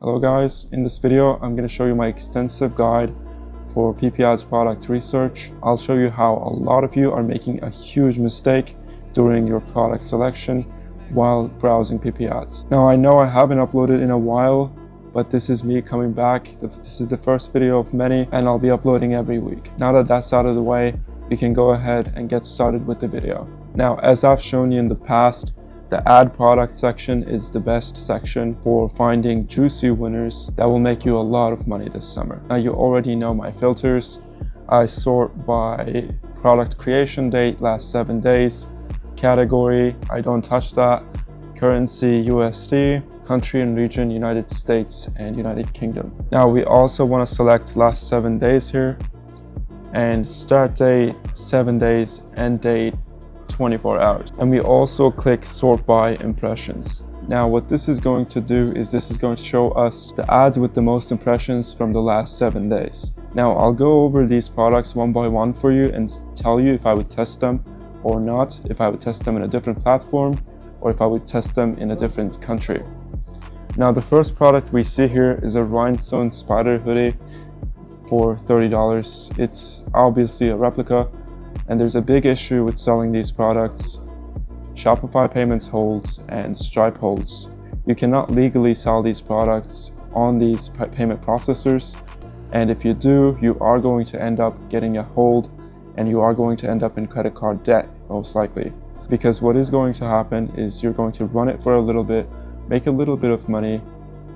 Hello guys, in this video I'm going to show you my extensive guide for Pipiads product research. I'll show you how a lot of you are making a huge mistake during your product selection while browsing Pipiads. Now I know I haven't uploaded in a while, but this is me coming back. This is the first video of many and I'll be uploading every week. Now that that's out of the way, we can go ahead and get started with the video. Now, as I've shown you in the past, the ad product section is the best section for finding juicy winners that will make you a lot of money this summer. Now, you already know my filters. I sort by product creation date, last 7 days, category, I don't touch that, currency USD, country and region United States and United Kingdom. Now, we also want to select last 7 days here and start date 7 days, end date 24 hours. And we also click sort by impressions. Now what this is going to do is this is going to show us the ads with the most impressions from the last 7 days. Now I'll go over these products one by one for you and tell you if I would test them or not, if I would test them in a different platform or if I would test them in a different country. Now the first product we see here is a rhinestone spider hoodie for $30. It's obviously a replica, and there's a big issue with selling these products. Shopify payments holds and Stripe holds. You cannot legally sell these products on these payment processors, and if you do, you are going to end up getting a hold and you are going to end up in credit card debt, most likely. Because what is going to happen is you're going to run it for a little bit, make a little bit of money,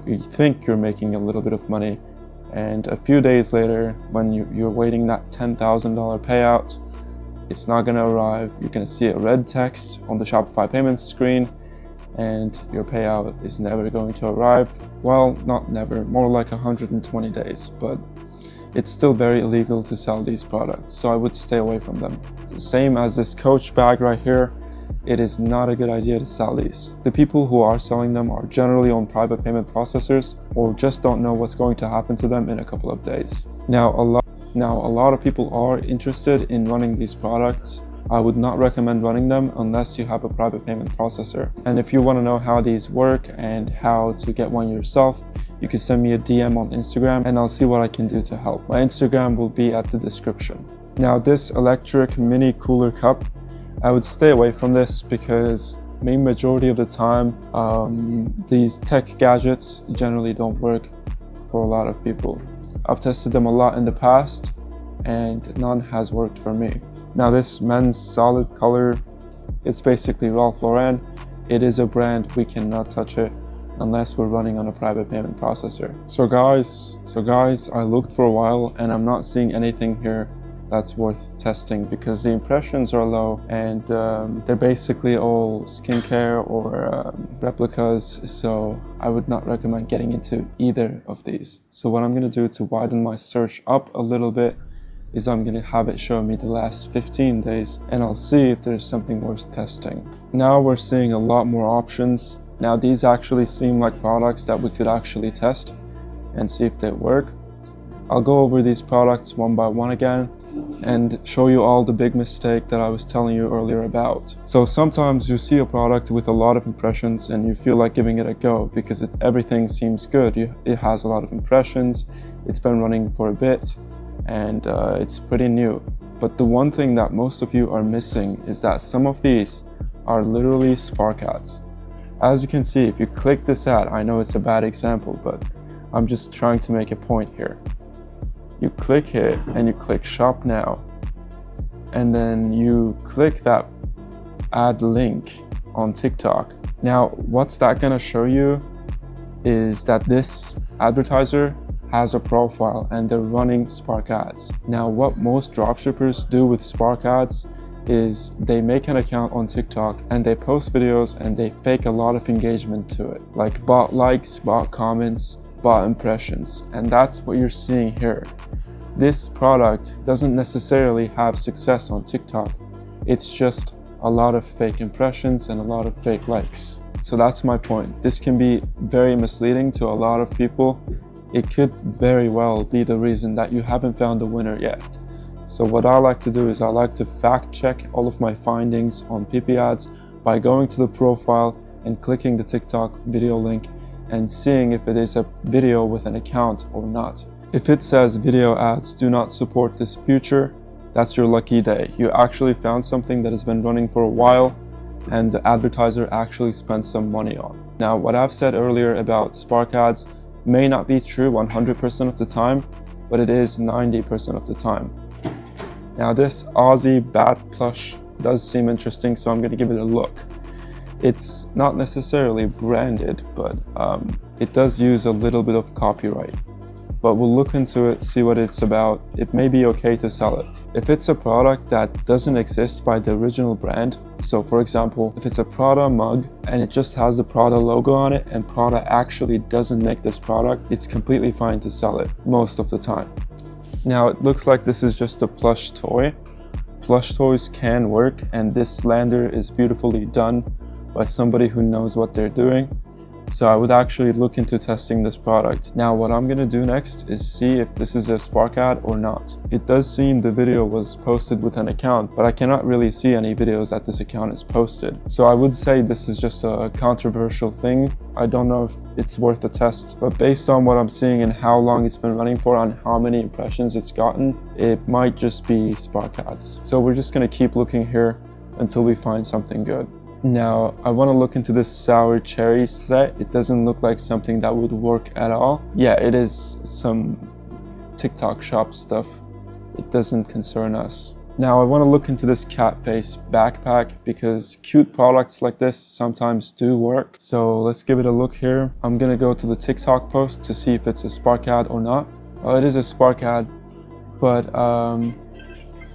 you think you're making a little bit of money, and a few days later, when you're waiting that $10,000 payout, it's not going to arrive. You're going to see a red text on the Shopify payments screen and your payout is never going to arrive. Well, not never, more like 120 days, but it's still very illegal to sell these products, so I would stay away from them. Same as this Coach bag right here, it is not a good idea to sell these. The people who are selling them are generally on private payment processors or just don't know what's going to happen to them in a couple of days. Now a lot of people are interested in running these products. I would not recommend running them unless you have a private payment processor. And if you want to know how these work and how to get one yourself, you can send me a DM on Instagram and I'll see what I can do to help. My Instagram will be at the description. Now this electric mini cooler cup, I would stay away from this because the majority of the time these tech gadgets generally don't work for a lot of people. I've tested them a lot in the past and none has worked for me. Now this men's solid color, it's basically Ralph Lauren. It is a brand, we cannot touch it unless we're running on a private payment processor. So guys, I looked for a while and I'm not seeing anything here that's worth testing because the impressions are low and they're basically all skincare or replicas, so I would not recommend getting into either of these. So what I'm going to do to widen my search up a little bit is I'm going to have it show me the last 15 days and I'll see if there's something worth testing. Now we're seeing a lot more options. Now these actually seem like products that we could actually test and see if they work. I'll go over these products one by one again and show you all the big mistake that I was telling you earlier about. So sometimes you see a product with a lot of impressions and you feel like giving it a go because everything seems good. It has a lot of impressions, it's been running for a bit, and it's pretty new. But the one thing that most of you are missing is that some of these are literally spark ads. As you can see, if you click this ad, I know it's a bad example, but I'm just trying to make a point here. You click it and you click shop now, and then you click that ad link on TikTok. Now what's that gonna show you is that this advertiser has a profile and they're running Spark ads. Now what most dropshippers do with Spark ads is they make an account on TikTok and they post videos and they fake a lot of engagement to it, like bot likes, bot comments, bot impressions, and that's what you're seeing here. This product doesn't necessarily have success on TikTok. It's just a lot of fake impressions and a lot of fake likes. So that's my point. This can be very misleading to a lot of people. It could very well be the reason that you haven't found a winner yet. So what I like to do is I like to fact check all of my findings on Pipiads by going to the profile and clicking the TikTok video link and seeing if it is a video with an account or not. If it says video ads do not support this feature, that's your lucky day. You actually found something that has been running for a while and the advertiser actually spent some money on. Now, what I've said earlier about Spark ads may not be true 100% of the time, but it is 90% of the time. Now, this Aussie bat plush does seem interesting, so I'm going to give it a look. It's not necessarily branded, but it does use a little bit of copyright. But we'll look into it, see what it's about. It may be okay to sell it. If it's a product that doesn't exist by the original brand, so for example, if it's a Prada mug and it just has the Prada logo on it and Prada actually doesn't make this product, it's completely fine to sell it most of the time. Now, it looks like this is just a plush toy. Plush toys can work, and this slander is beautifully done by somebody who knows what they're doing. So I would actually look into testing this product. Now, what I'm gonna do next is see if this is a Spark ad or not. It does seem the video was posted with an account, but I cannot really see any videos that this account is posted. So I would say this is just a controversial thing. I don't know if it's worth a test, but based on what I'm seeing and how long it's been running for and how many impressions it's gotten, it might just be Spark ads. So we're just gonna keep looking here until we find something good. Now, I want to look into this sour cherry set. It doesn't look like something that would work at all. Yeah, it is some TikTok shop stuff. It doesn't concern us. Now, I want to look into this cat face backpack because cute products like this sometimes do work. So let's give it a look here. I'm going to go to the TikTok post to see if it's a Spark ad or not. Oh, it is a Spark ad, but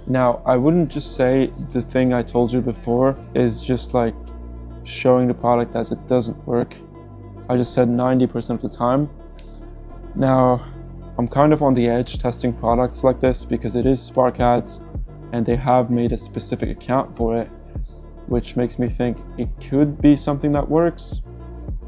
now, I wouldn't just say the thing I told you before is just like showing the product as it doesn't work. I just said 90% of the time. Now, I'm kind of on the edge testing products like this because it is Spark ads and they have made a specific account for it, which makes me think it could be something that works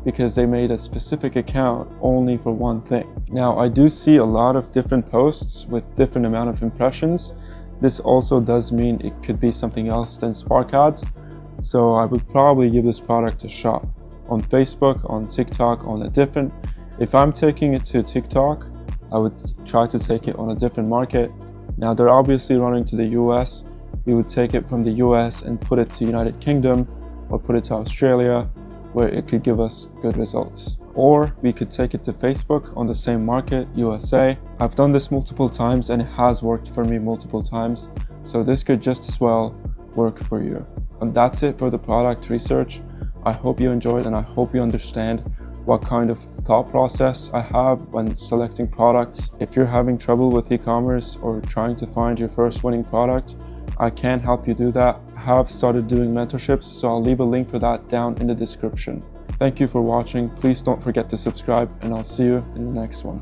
because they made a specific account only for one thing. Now, I do see a lot of different posts with different amount of impressions. This also does mean it could be something else than Spark ads. So I would probably give this product a shot on Facebook, on TikTok, on a different. If I'm taking it to TikTok, I would try to take it on a different market. Now, they're obviously running to the US. We would take it from the US and put it to United Kingdom or put it to Australia, where it could give us good results. Or we could take it to Facebook on the same market, USA. I've done this multiple times and it has worked for me multiple times. So this could just as well work for you. And that's it for the product research. I hope you enjoyed and I hope you understand what kind of thought process I have when selecting products. If you're having trouble with e-commerce or trying to find your first winning product, I can help you do that. I have started doing mentorships, so I'll leave a link for that down in the description. Thank you for watching. Please don't forget to subscribe and I'll see you in the next one.